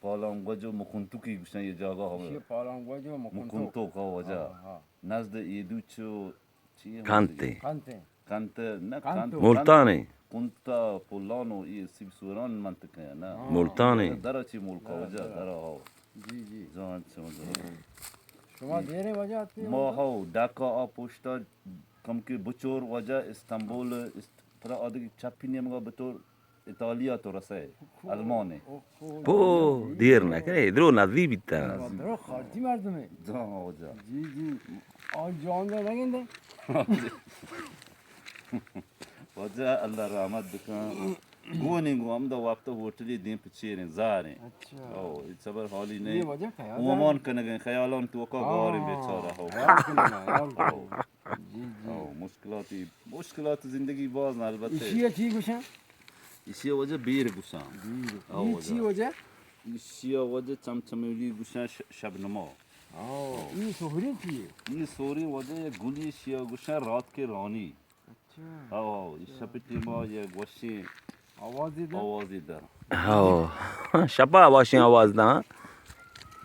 پالانگوجو مکنتوکی گوشن یه جاگاه شی همه پالانگوجو مکنتو مکنتو که وجا ها نزد ایدوچو چیه Kante. کانته کنت نه کانتو. Multani. کنتا پولانو ای سیب سوران منطقه نه Multani. درا چی ملکا وجا درا ها جی جی جان سمجھو شما دیره وجه آتی ما ها داکا آ پوشتا کم که بچور وجا استانبول پرا آدی چپی نیمگا بطور ایتالیا تو رسه المانه Po dir nakre. Dro nazdi bitta. درو خارجی مردمه جان وجا جی جی آن جان ده نگنده وجا الله رحمت بکن گونینگو هم دا وقت هوتلی دیم پچیرین زارین اچھا او صبر حالی یہ نہیں وجہ خیال عمومان کنگن خیالان تو کا غاری بیچارہ ہو جی جی او مشکلات زندگی باز نه البته ایشیه چی گوشن işe وجه بیر گوشان این چی وجه işe وجه چمچمیلی گوشان شبنما این سهری چیه این سوری وجه گلی شیا گوشان رات کے رانی اچھا او این شپتی ما یه گوشی آوازی ده آوازی در Ha. Şapa başın avazdan.